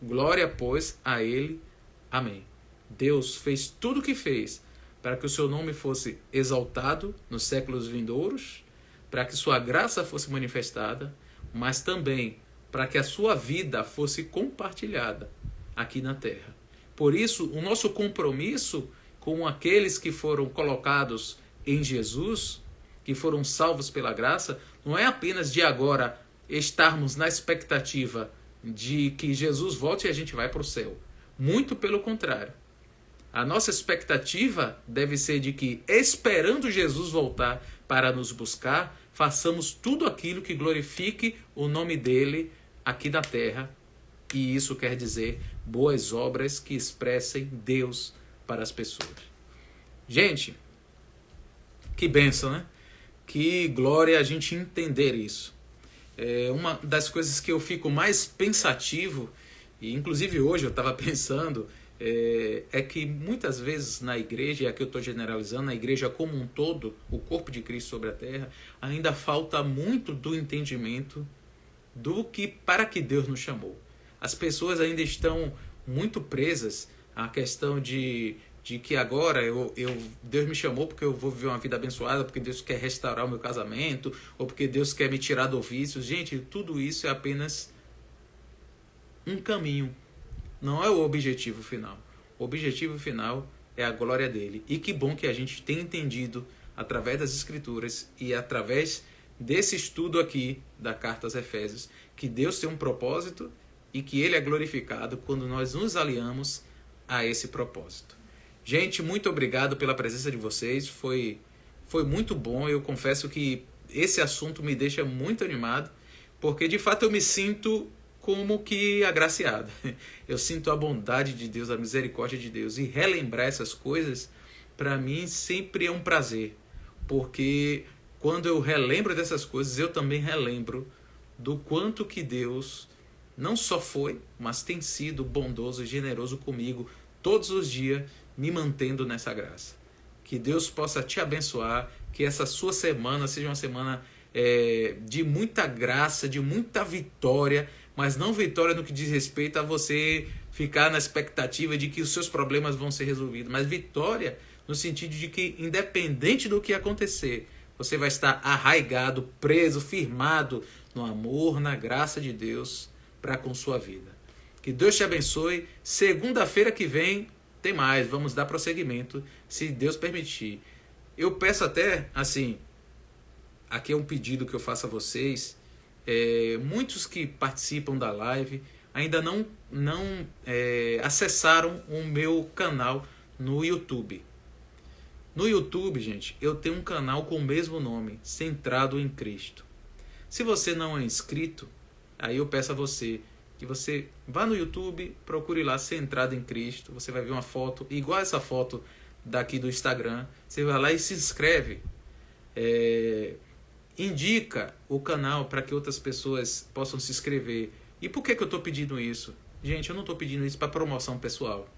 Glória, pois, a Ele. Amém. Deus fez tudo o que fez para que o seu nome fosse exaltado nos séculos vindouros, para que sua graça fosse manifestada, mas também para que a sua vida fosse compartilhada aqui na terra. Por isso, o nosso compromisso com aqueles que foram colocados em Jesus, que foram salvos pela graça, não é apenas de agora estarmos na expectativa de que Jesus volte e a gente vai para o céu. Muito pelo contrário. A nossa expectativa deve ser de que, esperando Jesus voltar para nos buscar, façamos tudo aquilo que glorifique o nome dele aqui na terra. E isso quer dizer boas obras que expressem Deus para as pessoas. Gente, que bênção, né? Que glória a gente entender isso. Uma das coisas que eu fico mais pensativo, e inclusive hoje eu estava pensando, é que muitas vezes na igreja, e aqui eu estou generalizando, na igreja como um todo, o corpo de Cristo sobre a terra, ainda falta muito do entendimento do que para que Deus nos chamou. As pessoas ainda estão muito presas à questão de que agora Deus me chamou porque eu vou viver uma vida abençoada, porque Deus quer restaurar o meu casamento, ou porque Deus quer me tirar do vício. Gente, tudo isso é apenas um caminho. Não é o objetivo final. O objetivo final é a glória dele. E que bom que a gente tem entendido, através das Escrituras e através desse estudo aqui da Carta aos Efésios, que Deus tem um propósito e que ele é glorificado quando nós nos aliamos a esse propósito. Gente, muito obrigado pela presença de vocês. Foi muito bom. Eu confesso que esse assunto me deixa muito animado, porque de fato eu me sinto como que agraciado. Eu sinto a bondade de Deus, a misericórdia de Deus. E relembrar essas coisas, para mim, sempre é um prazer. Porque quando eu relembro dessas coisas, eu também relembro do quanto que Deus não só foi, mas tem sido bondoso e generoso comigo todos os dias, me mantendo nessa graça. Que Deus possa te abençoar, que essa sua semana seja uma semana de muita graça, de muita vitória, mas não vitória no que diz respeito a você ficar na expectativa de que os seus problemas vão ser resolvidos, mas vitória no sentido de que, independente do que acontecer, você vai estar arraigado, preso, firmado no amor, na graça de Deus para com sua vida. Que Deus te abençoe. Segunda-feira que vem tem mais, vamos dar prosseguimento, se Deus permitir. Eu peço até, assim, aqui é um pedido que eu faço a vocês, muitos que participam da live ainda não acessaram o meu canal no YouTube. No YouTube, gente, eu tenho um canal com o mesmo nome, Centrado em Cristo. Se você não é inscrito, aí eu peço a você que você vá no YouTube, procure lá Centrado em Cristo, você vai ver uma foto igual essa foto daqui do Instagram, você vai lá e se inscreve, indica o canal para que outras pessoas possam se inscrever. E por que eu estou pedindo isso? Gente, eu não estou pedindo isso para promoção pessoal.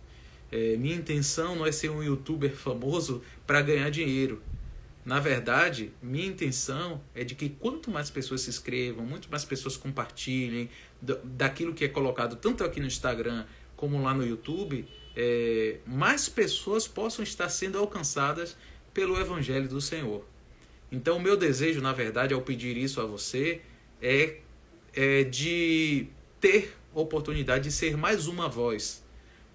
Minha intenção não é ser um youtuber famoso para ganhar dinheiro. Na verdade, minha intenção é de que quanto mais pessoas se inscrevam, muito mais pessoas compartilhem daquilo que é colocado tanto aqui no Instagram como lá no YouTube, mais pessoas possam estar sendo alcançadas pelo Evangelho do Senhor. Então, o meu desejo, na verdade, ao pedir isso a você, é de ter oportunidade de ser mais uma voz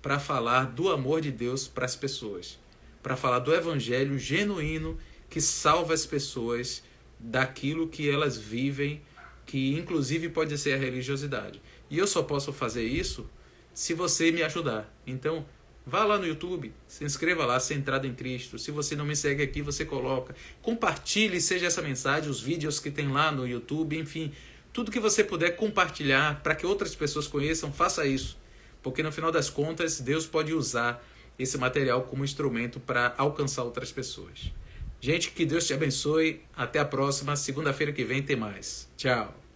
para falar do amor de Deus para as pessoas, para falar do Evangelho genuíno que salva as pessoas daquilo que elas vivem, que inclusive pode ser a religiosidade. E eu só posso fazer isso se você me ajudar. Então, vá lá no YouTube, se inscreva lá, Centrado em Cristo. Se você não me segue aqui, você coloca. Compartilhe, seja essa mensagem, os vídeos que tem lá no YouTube, enfim. Tudo que você puder compartilhar para que outras pessoas conheçam, faça isso. Porque no final das contas, Deus pode usar esse material como instrumento para alcançar outras pessoas. Gente, que Deus te abençoe. Até a próxima. Segunda-feira que vem tem mais. Tchau.